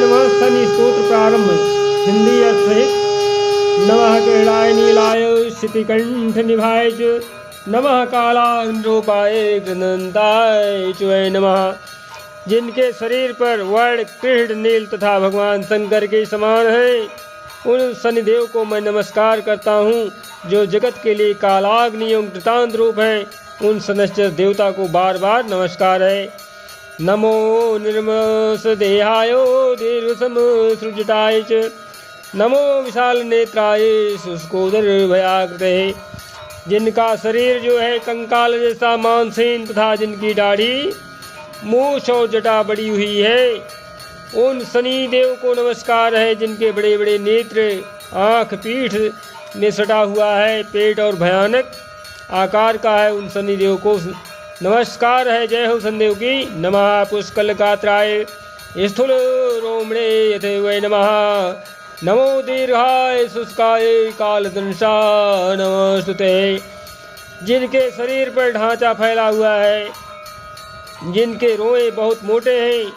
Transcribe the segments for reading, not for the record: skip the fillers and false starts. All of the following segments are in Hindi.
नमः। शनि स्तोत्र प्रारंभ। हिंदी अर्थ सहित। नमः गृहाय नीलाय शितिकंठ निभाय च नमः कालांद्रोपाय गृणंताय च नमः। जिनके शरीर पर वर्ण कृष्ण नील तथा भगवान शंकर के समान हैं, उन शनिदेव को मैं नमस्कार करता हूँ। जो जगत के लिए कालाग्नि एवं कृतांत रूप हैं, उन शनैश्चर देवता को बार बार नमस्कार है। नमो निर्मस देहाय दीर्घसम सृजटाय च नमो विशाल नेत्राय शुष्कोदर भयाकृते। जिनका शरीर जो है कंकाल जैसा मांसहीन तथा जिनकी दाढ़ी मूछ और जटा बड़ी हुई है, उन शनि देव को नमस्कार है। जिनके बड़े बड़े नेत्र आँख पीठ में सटा हुआ है, पेट और भयानक आकार का है, उन शनि देव को नमस्कार है। जय हो शनिदेव की। नमः पुष्कल गात्राय स्थूल रोमणे यथेवै नमः। नमो दीर्घाय शुष्काय कालदंशा नमस्तुते। जिनके शरीर पर ढांचा फैला हुआ है, जिनके रोए बहुत मोटे हैं,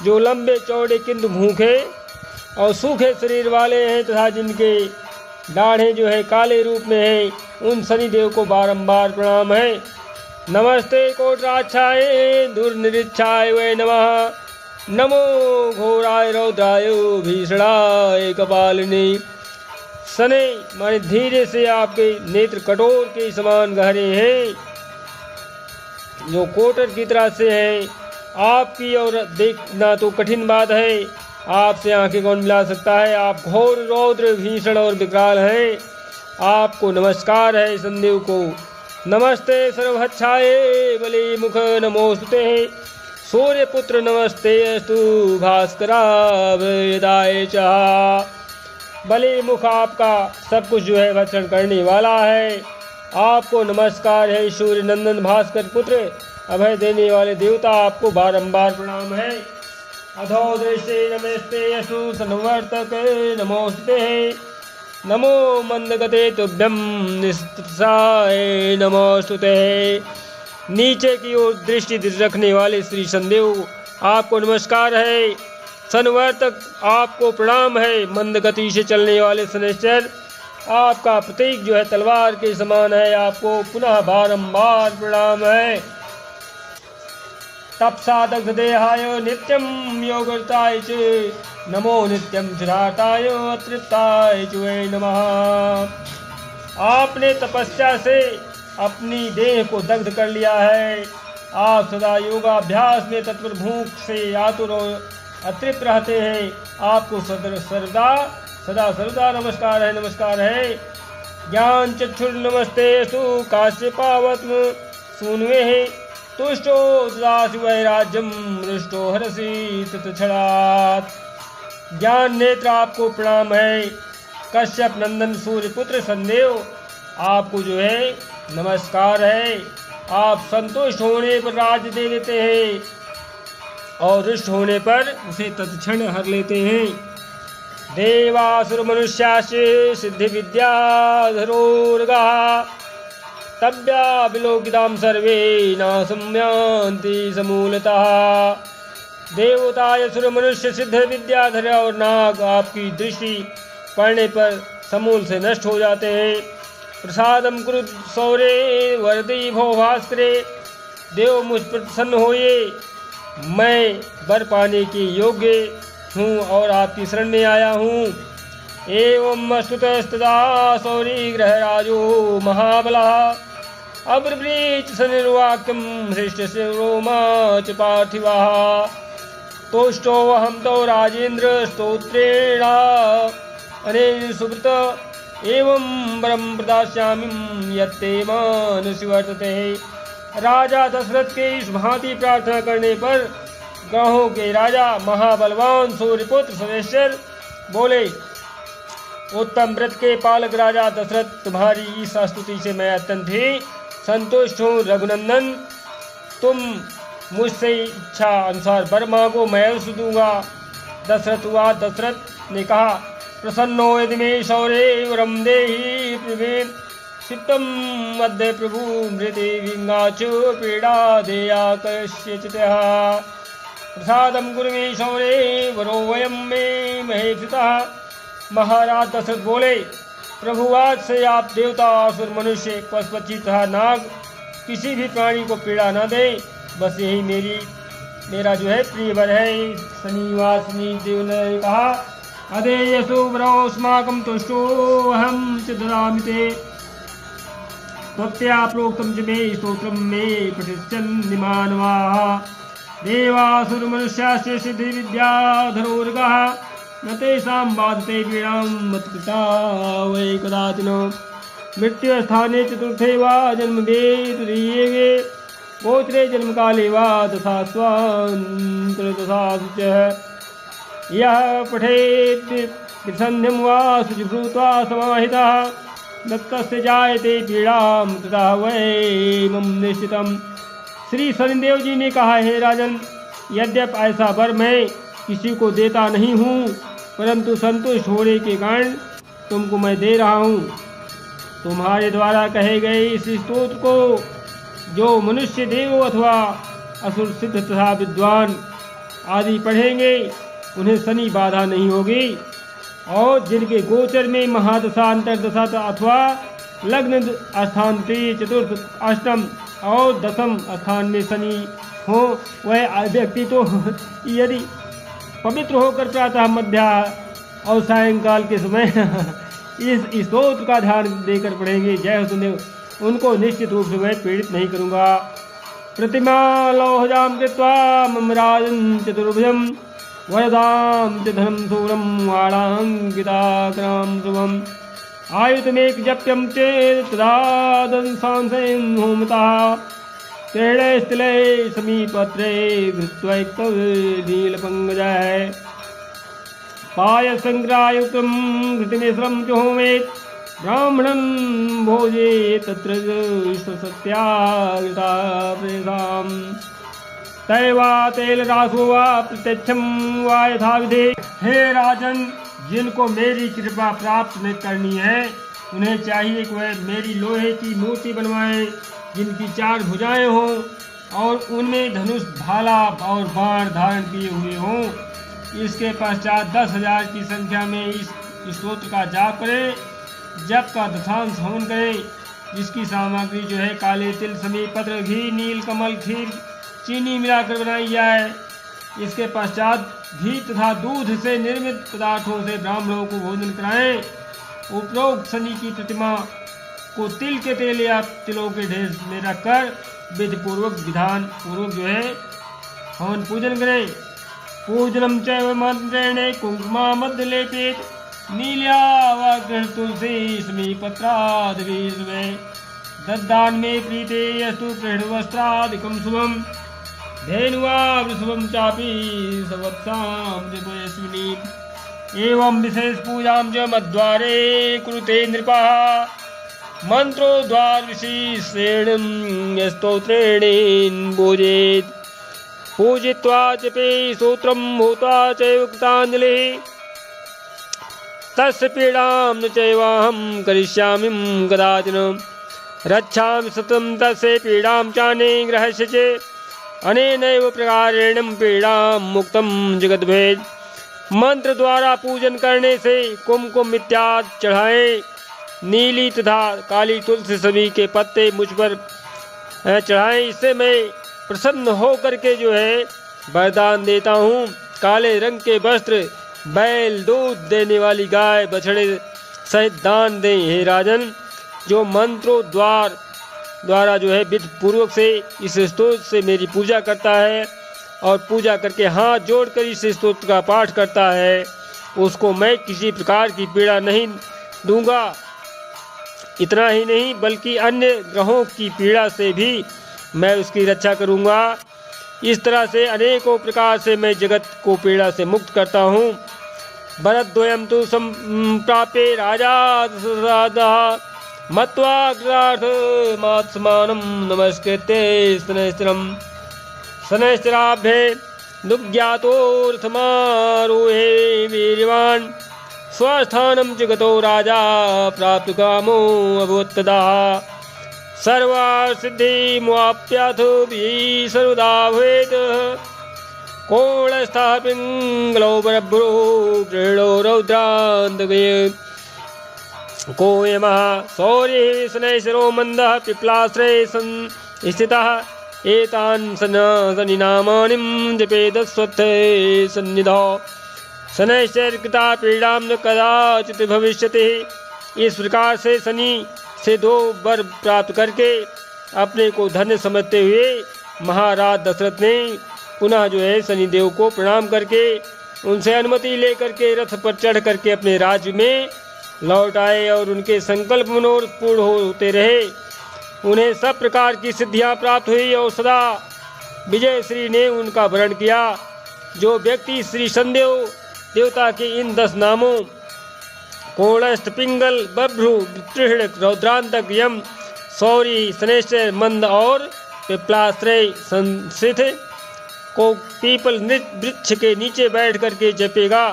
जो लंबे चौड़े किंतु भूखे और सूखे शरीर वाले हैं तथा जिनके दाढ़ें जो है काले रूप में हैं, उन शनिदेव को बारंबार प्रणाम है। नमस्ते कोटराक्षाय दुर्निरीक्षाय वै नमः। नमो घोराय रौद्राय भीषणाय कपालिनी। शनि माने धीरे से आपके नेत्र कठोर के समान गहरे हैं, जो कोटर की तरह से हैं। आपकी और देखना तो कठिन बात है, आपसे आंखें कौन मिला सकता है। आप घोर रौद्र भीषण और विकराल हैं। आपको नमस्कार है शनिदेव को। नमस्ते सर्वहच्छाय बलि मुख नमोस्तुते। सूर्य पुत्र नमस्ते अस्तु भास्कराभयदाय च। बलि मुख आपका सब कुछ जो है भक्षण करने वाला है। आपको नमस्कार है सूर्य नंदन भास्कर पुत्र अभय देने वाले देवता, आपको बारंबार प्रणाम है। अधो दृष्टे नमस्ते अस्तु संवर्तक नमोस्तुते। नमो मंदगते तुभ्यं निस्त्रसाय नमोस्तुते। नीचे की ओर दृष्टि रखने वाले श्री शनिदेव आपको नमस्कार है। संवर्तक आपको प्रणाम है। मंद गति से चलने वाले शनैश्चर आपका प्रतीक जो है तलवार के समान है, आपको पुनः बारंबार प्रणाम है। तपसा दग्ध देहाय नित्यं योगर्ताय च नमो नित्यं चिराटाय अतृप्ताय च वै नमः। आपने तपस्या से अपनी देह को दग्ध कर लिया है। आप सदा योगाभ्यास में तत्पर भूख से आतुर और अतृप्त रहते हैं। आपको सदा सर्वदा नमस्कार है, नमस्कार है। ज्ञान चक्षुर नमस्ते सु काश्यपावत्म सूनवे तुष्टो ददासि वैराज्यम हृष्टो हरसि तत्क्षणात्। ज्ञान नेत्र आपको प्रणाम है। कश्यप नंदन सूर्य पुत्र शनिदेव आपको जो है नमस्कार है। आप संतुष्ट होने पर राज्य दे देते हैं और रुष्ट होने पर उसे तत्क्षण हर लेते हैं। देवासुर मनुष्यास्य सिद्धि विद्याधरोर्गा तब्या विलोकितां सर्वे न संयान्ति समूलतः। देवता असुर मनुष्य सिद्ध विद्याधर और नाग आपकी दृष्टि पड़ने पर समूल से नष्ट हो जाते हैं। प्रसादम कुरु सौरे वरदी भो भास्करे। देव मुझ पर प्रसन्न होइए, मैं वर पाने के योग्य हूँ और आपकी शरण में आया हूँ। एवं अस्तुतस्तदा सौरी ग्रहराजो महाबलः अब्रवीत शनिर्वाक्यं हृष्टस्य रोमा च पार्थिवः। तुष्टो अहं तो राजेन्द्र स्तोत्रेण अनेन सुब्रत एवं वरं प्रदास्यामि यत्ते मानसि वर्तते। राजा दशरथ के इस भांति प्रार्थना करने पर ग्रहों के राजा महाबलवान सूर्यपुत्र शनैश्चर बोले, उत्तम व्रत के पालक राजा दशरथ, तुम्हारी इस स्तुति से मैं अत्यंत ही संतुष्ट हूँ। रघुनंदन, तुम मुझसे इच्छा अनुसार वर मांगो, मैं अवश्य दूंगा। दशरथ ने कहा, प्रसन्नो यदि मे शौर्ये वरं देहि प्रवीण सिप्तम मध्य प्रभु मृति विंगाच पीड़ा देया कश्चित्। प्रसादम कुरु मे शौरे वरो वयम मे महेक्षितः। महाराज दशरथ बोले, प्रभु आज से आप देवता, असुर, मनुष्य, पशु, पक्षी तथा नाग किसी भी प्राणी को पीड़ा न दे। बस यही मेरा जो है प्रिय वर है। शनिवासनी देव ने कहा, अदेयसु वरोस्माकं तुष्टो अहं च ददामि ते। त्वत्या प्रोक्तं च मे स्तोत्रं मे पठिष्यन्ति मानवाः। देवासुरमनुष्याश्च सिद्धिविद्याधरोर्गः न तेषां बाधते पीडां मत्कृता वै कदाचिन। मृत्युस्थाने चतुर्थे वा जन्मवेतुरीये गोत्रे जन्मकाले वा दशास्वान्तरदशासु च। यः पठेत् त्रिसन्ध्यं वा शुचिभूत्वा समाहितः न तस्य जायते पीड़ां तथा वै मम निश्चितम्। श्री शनिदेव जी ने कहा, हे राजन, यद्यप ऐसा वर मैं किसी को देता नहीं हूँ, परंतु संतुष्ट होने के कारण तुमको मैं दे रहा हूँ। तुम्हारे द्वारा कहे गए इस स्तोत्र को जो मनुष्य, देव अथवा असुर, सिद्ध तथा विद्वान आदि पढ़ेंगे उन्हें शनि बाधा नहीं होगी। और जिनके गोचर में महादशा, अंतरदशा अथवा लग्न स्थान, चतुर्थ, अष्टम और दशम स्थान में शनि हो, वह व्यक्ति तो यदि पवित्र होकर प्रातः, मध्या और सायंकाल के समय इस स्तोत्र का ध्यान देकर पढ़ेंगे, जय हो सुनदेव, उनको निश्चित रूप से मैं पीड़ित नहीं करूँगा। प्रतिमा लौहजां कृत्वा मम राजन् चतुर्भुजं वरदां च धनं शूरं वाणाङ्किताकरां शुभम्। आयुधमेकजप्यं चेत् तदा दंसांसेन होमतः तेणे स्थिले समीपत्रे घृत्वैक्तनीलपङ्कजः। पायसङ्ग्रायुक्तं घृतमिश्रं च होमेत् ब्राह्मणं भोजे तत्र विश्वसत्यागता प्रेषाम्। तैवा तेलरासो वा प्रत्यक्षं वा यथाविधि। हे राजन, जिनको मेरी कृपा प्राप्त नहीं करनी है उन्हें चाहिए कि वह मेरी लोहे की मूर्ति बनवाएं, जिनकी 4 भुजाएं हों और उनमें धनुष, भाला और बाण धारण किए हुए हों। इसके पश्चात 10,000 की संख्या में इस स्तोत्र का जाप करें, जप का दशांश हवन करें, जिसकी सामग्री जो है काले तिल, समी पत्र, घी, नील कमल, खीर, चीनी मिलाकर बनाई जाए। इसके पश्चात घी तथा दूध से निर्मित पदार्थों से ब्राह्मणों को भोजन कराएं। उपरोक्त शनि की प्रतिमा को तिल के तेल या तिलों के ढेर में रखकर विधि पूर्वक, विधान पूर्वक जो है हवन पूजन करें। पूजनम चैव मंत्रेण कुंकुमा मध्य लेपित नील्या व तुलसी समीपत्रादि दद्दान में प्रीते अस्तु प्रेणुवस्त्रादिकं शुभम्। धेनुवा वृषभं चापि सवत्सां दिवयस्विनी। एवं विशेष पूजां च मद्वारे कुरुते नृपः। मंत्रोद्वार विशेषेण स्तोत्रेण भोजेत्। पूजित्वा जपे स्तोत्रं भूत्वा चैव कृताञ्जलिः। तस्य पीडां न चैवाहं करिष्यामि कदाचन। रक्षामि सततं तस्य पीडां चाने ग्रहस्य च। अनेनैव प्रकारेण पीडां मुक्तं जगद्भेद। मंत्र द्वारा पूजन करने से कुमकुम इत्यादि चढ़ाएं। नीली तथा काली तुलसी सभी के पत्ते मुझ पर चढ़ाएं। इससे मैं प्रसन्न होकर के जो है वरदान देता हूँ। काले रंग के वस्त्र, बैल, दूध देने वाली गाय, बछड़े सहित दान दें। हे राजन, जो मंत्रों द्वारा जो है विधि पूर्वक से इस स्तोत्र से मेरी पूजा करता है और पूजा करके हाथ जोड़कर इस स्तोत्र का पाठ करता है, उसको मैं किसी प्रकार की पीड़ा नहीं दूंगा। इतना ही नहीं बल्कि अन्य ग्रहों की पीड़ा से भी मैं उसकी रक्षा करूंगा। इस तरह से अनेकों प्रकार से मैं जगत को पीड़ा से मुक्त करता हूँ। भरद्वयं तु संप्राप्य राजा दशरथः मत्वाग्रार्थमात्समानं नमस्कृत्य शनैश्चरम्। शनैश्चराभ्ये दुग्ज्ञातोऽर्थमारोहे वीर्यवान्। स्वस्थानं च गतो राजा प्राप्त कामो अभवत् तदा। सर्वासिद्धिमुवाप्याथ सर्वदा भवेत्। कोणस्थः पिङ्गलो बभ्रो गृहीणो रौद्रान्तकये को यमः शौर्यः शनैश्चरो मन्दः पिप्लाश्रये स्थितः एतान् शनिनामानिं जपेदस्वत्थे सन्निधौ शनैश्चरकृता पीड़ां न कदाचित् भविष्यति। इस प्रकार से शनि से 2 वर प्राप्त करके अपने को धन्य समझते हुए महाराज दशरथ ने पुनः जो है शनिदेव को प्रणाम करके उनसे अनुमति लेकर के रथ पर चढ़ करके अपने राज्य में लौट आए और उनके संकल्प मनोरथ पूर्ण होते रहे। उन्हें सब प्रकार की सिद्धियां प्राप्त हुई और सदा विजय श्री ने उनका वर्ण किया। जो व्यक्ति श्री शनिदेव देवता के इन 10 नामों कोणस्थ पिंगल बभ्रु त्रिहृण रौद्रांतक यम शौरी शनैश्चर मंद और पिप्लाश्रय संस्थित को पीपल वृक्ष के नीचे बैठ करके जपेगा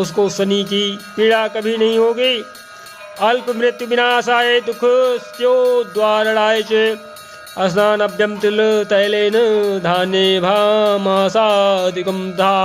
उसको शनि की पीड़ा कभी नहीं होगी। अल्प मृत्यु विनाशाय दुख द्वारणाय च स्नानभ्यं तिल तैलेन धान्ये भामासादिकं धा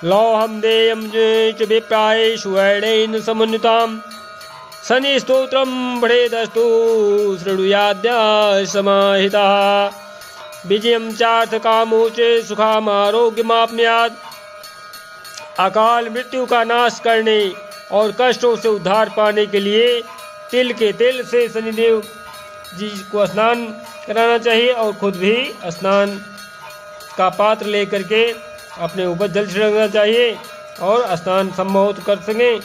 लौहं देयं च विप्रायेषु वैणेन समन्वितां शनि स्तोत्रं पठेदस्तु शृणुयाद्या समाहिताः विजयं चार्थ कामो च सुखामारोग्यमाप्नुयात्। अकाल मृत्यु का नाश करने और कष्टों से उद्धार पाने के लिए तिल के तेल से शनिदेव जी को स्नान कराना चाहिए और खुद भी स्नान का पात्र लेकर के अपने ऊपर जल छिड़कना चाहिए और स्नान संभव कर सकें।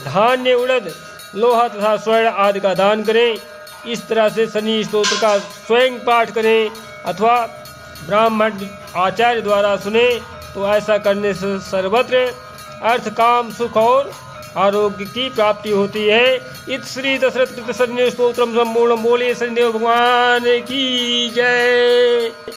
धान्य उड़द लोहा तथा स्वर्ण आदि का दान करें। इस तरह से शनि स्तोत्र का स्वयं पाठ करें अथवा ब्राह्मण आचार्य द्वारा सुने तो ऐसा करने से सर्वत्र अर्थ काम सुख और आरोग्य की प्राप्ति होती है। इत श्री दशरथ कृत शनि स्तोत्रम संपूर्ण बोले शनिदेव भगवान की जय।